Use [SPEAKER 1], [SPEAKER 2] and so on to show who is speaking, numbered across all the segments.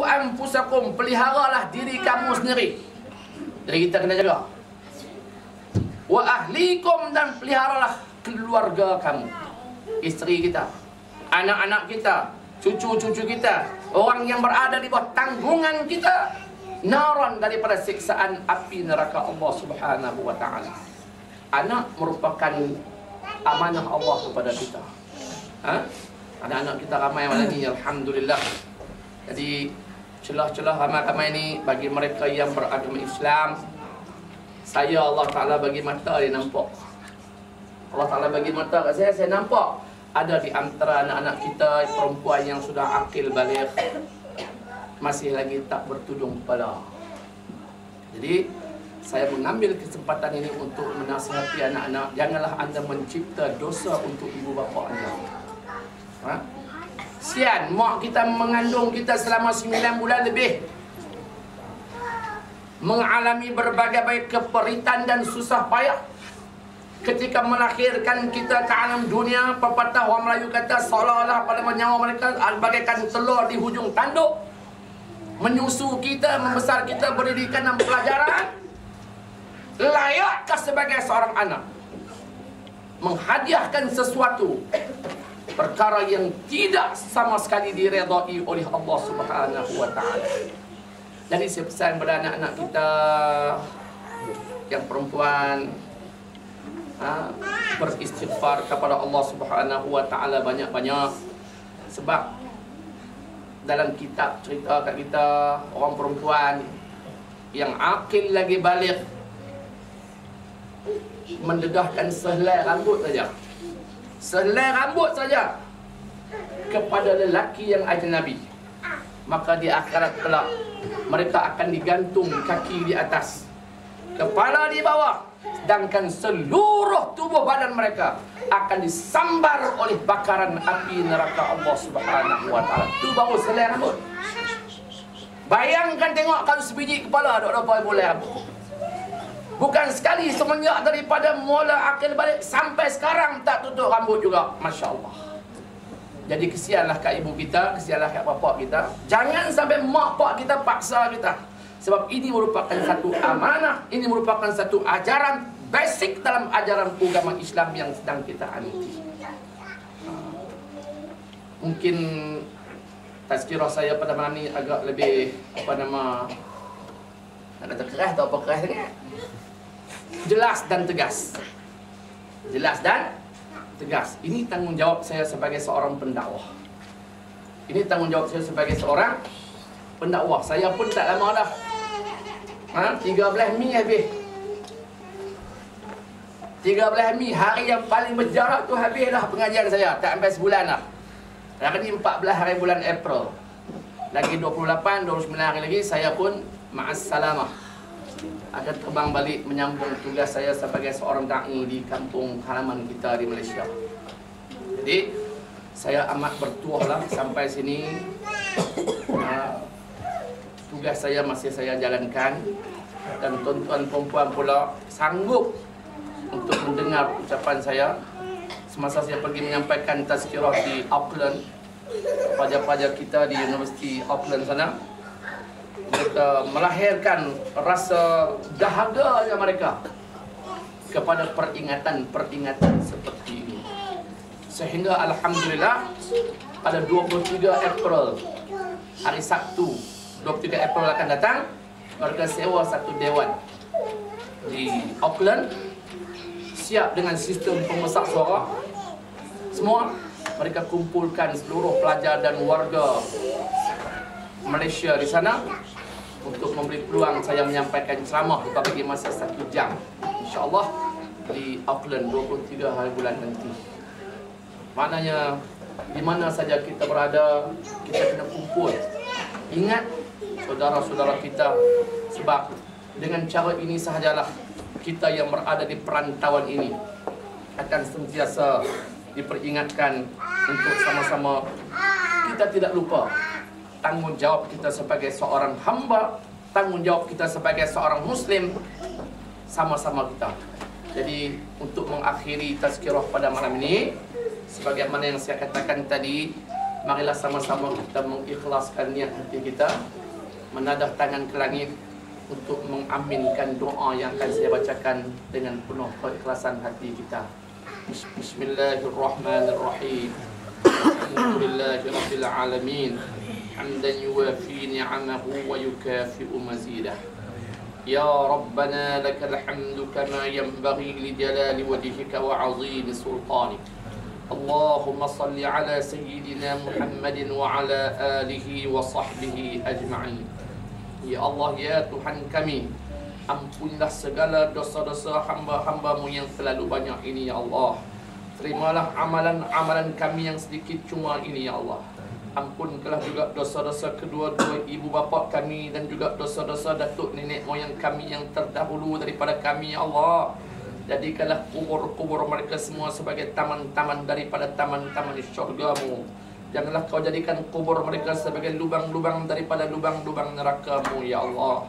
[SPEAKER 1] Anfusakum, peliharalah diri kamu sendiri. Jadi kita kena jaga. Wa ahlikum, dan peliharalah keluarga kamu, isteri kita, anak-anak kita, cucu-cucu kita, orang yang berada di bawah tanggungan kita, naran, daripada siksaan api neraka Allah Subhanahu wa ta'ala. Anak merupakan amanah Allah kepada kita. Anak-anak kita ramai malam ni, alhamdulillah. Jadi celah-celah ramai-ramai ni bagi mereka yang beragama Islam, saya Allah Ta'ala bagi mata dia nampak. Allah Ta'ala bagi mata kat saya nampak ada di antara anak-anak kita perempuan yang sudah akil baligh masih lagi tak bertudung kepala. Jadi saya mengambil kesempatan ini untuk menasihati anak-anak, janganlah anda mencipta dosa untuk ibu bapa anda. Sian, mak kita mengandung kita selama 9 bulan lebih, mengalami berbagai keperitan dan susah payah. Ketika melahirkan kita ke alam dunia, pepatah orang Melayu kata seolah-olah pada nyawa mereka bagaikan telur di hujung tanduk. Menyusu kita, membesar kita, pendidikan dan pelajaran. Layakkah sebagai seorang anak menghadiahkan sesuatu, perkara yang tidak sama sekali diredai oleh Allah Subhanahu wa ta'ala? Jadi saya pesan kepada anak-anak kita yang perempuan, beristighfar kepada Allah Subhanahu wa ta'ala banyak-banyak. Sebab dalam kitab cerita kat kita, orang perempuan yang akil lagi baligh mendedahkan sehelai rambut saja, sehelai rambut saja kepada lelaki yang ajnabi, maka di akhirat kelak mereka akan digantung kaki di atas, kepala di bawah, sedangkan seluruh tubuh badan mereka akan disambar oleh bakaran api neraka Allah Subhanahu wa ta'ala. Itu baru selai rambut. Bayangkan tengok kalau sebiji kepala ada berapa bulan rambut. Bukan sekali, semenjak daripada mula akil balik sampai sekarang tak tutup rambut juga. Masya Allah. Jadi kesianlah kat ibu kita, kesianlah kat bapak kita. Jangan sampai mak pak kita paksa kita. Sebab ini merupakan satu amanah, ini merupakan satu ajaran basic dalam ajaran agama Islam yang sedang kita anti. Mungkin tazkirah saya pada malam ni agak lebih nak kata keras atau apa keras sangat. Jelas dan tegas. Jelas dan tegas. Ini tanggungjawab saya sebagai seorang pendakwah. Ini tanggungjawab saya sebagai seorang pendakwah. Saya pun tak lama dah. 13 Mei habis. 13 Mei, hari yang paling berjarak tu habis dah pengajian saya. Tak sampai sebulan dah. Hari ni 14 hari bulan April. Lagi 28, 29 hari lagi saya pun ma'assalamah, akan terbang balik menyambung tugas saya sebagai seorang da'i di kampung halaman kita di Malaysia. Jadi saya amat bertuah lah sampai sini. Tugas saya masih saya jalankan, dan tuan-tuan perempuan pula sanggup untuk mendengar ucapan saya semasa saya pergi menyampaikan tazkirah di Auckland. Pelajar-pelajar kita di Universiti Auckland sana, mereka melahirkan rasa dahaganya mereka kepada peringatan-peringatan seperti ini. Sehingga alhamdulillah pada 23 April, hari Sabtu 23 April akan datang, mereka sewa satu dewan di Auckland, siap dengan sistem pemesak suara. Semua mereka kumpulkan seluruh pelajar dan warga Malaysia di sana untuk memberi peluang saya menyampaikan ceramah bagi masa 1 jam, InsyaAllah di Auckland 23 hari bulan nanti. Maknanya di mana saja kita berada, kita kena kumpul. Ingat saudara-saudara kita, sebab dengan cara ini sahajalah kita yang berada di perantauan ini akan sentiasa diperingatkan untuk sama-sama kita tidak lupa tanggungjawab kita sebagai seorang hamba, tanggungjawab kita sebagai seorang Muslim, sama-sama kita. Jadi untuk mengakhiri tazkirah pada malam ini, sebagaimana yang saya katakan tadi, Marilah sama-sama kita mengikhlaskan niat hati kita, menadah tangan ke langit untuk mengaminkan doa yang akan saya bacakan dengan penuh keikhlasan hati kita. Bismillahirrahmanirrahim. Alhamdulillahirabbil alamin. Hamdan yuwafi ni'amahu wa yukafi'u mazidah. Ya Rabbana lakal hamdu kama yanbaghi li jalali wajhika wa 'azimi sultanik. Allahumma salli ala sayyidina Muhammadin wa ala alihi wa sahbihi ajma'in. Ya Allah, ya Tuhan kami, ampunilah segala dosa-dosa hamba-hambamu yang terlalu banyak ini ya Allah. Terimalah amalan-amalan kami yang sedikit cuma ini ya Allah. Ampunkanlah juga dosa-dosa kedua-dua ibu bapa kami dan juga dosa-dosa datuk nenek moyang kami yang terdahulu daripada kami ya Allah. Jadikanlah kubur-kubur mereka semua sebagai taman-taman daripada taman-taman syurga-Mu. Janganlah Kau jadikan kubur mereka sebagai lubang-lubang daripada lubang-lubang neraka-Mu ya Allah.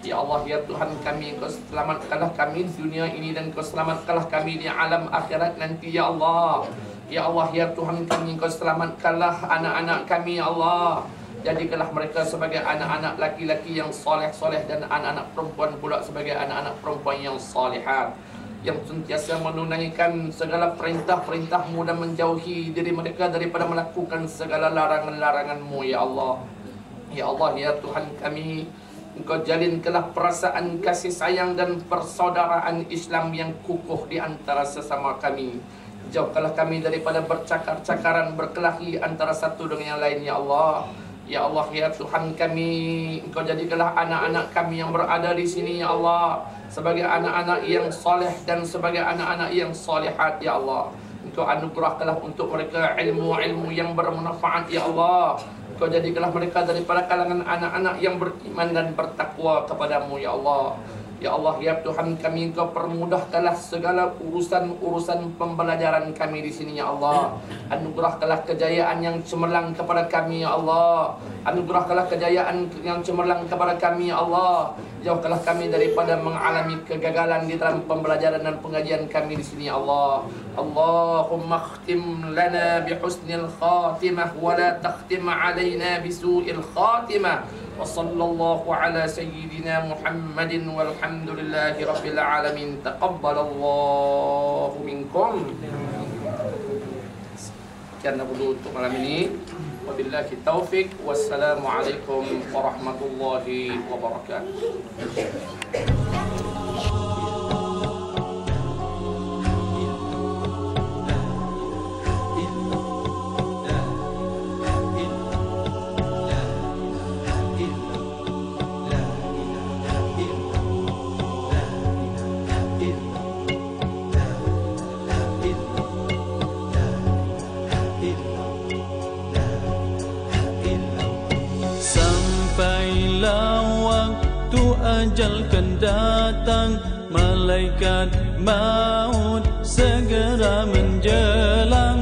[SPEAKER 1] Ya Allah, ya Tuhan kami, Kau selamatkanlah kami di dunia ini dan Kau selamatkanlah kami di alam akhirat nanti ya Allah. Ya Allah, ya Tuhan kami, Kau selamatkanlah anak-anak kami ya Allah. Jadikanlah mereka sebagai anak-anak laki-laki yang soleh-soleh dan anak-anak perempuan pula sebagai anak-anak perempuan yang solehat, yang sentiasa menunaikan segala perintah-perintah-Mu dan menjauhi diri mereka daripada melakukan segala larangan-larangan-Mu ya Allah. Ya Allah, ya Tuhan kami, Engkau jalinkanlah perasaan kasih sayang dan persaudaraan Islam yang kukuh di antara sesama kami. Jauhkanlah kami daripada bercakar-cakaran, berkelahi antara satu dengan yang lain ya Allah. Ya Allah, ya Tuhan kami, Engkau jadikanlah anak-anak kami yang berada di sini ya Allah sebagai anak-anak yang soleh dan sebagai anak-anak yang solehat ya Allah. Engkau anugerahkanlah untuk mereka ilmu-ilmu yang bermanfaat ya Allah. Engkau jadikanlah mereka daripada kalangan anak-anak yang beriman dan bertakwa kepadamu ya Allah. Ya Allah, ya Tuhan kami, Engkau permudahkanlah segala urusan-urusan pembelajaran kami di sini ya Allah. Anugerahkanlah kejayaan yang cemerlang kepada kami ya Allah. Anugerahkanlah kejayaan yang cemerlang kepada kami ya Allah. Jauhkanlah kami daripada mengalami kegagalan di dalam pembelajaran dan pengajian kami di sini ya Allah. Allahumma khtim lana bihusnil khatimah wa la takhtim alaina bisu'il khatimah. وصلى الله على سيدنا محمد والحمد لله رب العالمين. تقبل الله منكم. Sekian dulu untuk malam ini. Wabillahi taufik. Wassalamualaikum warahmatullahi wabarakatuh.
[SPEAKER 2] Ajal kan datang, malaikat maut segera menjelang.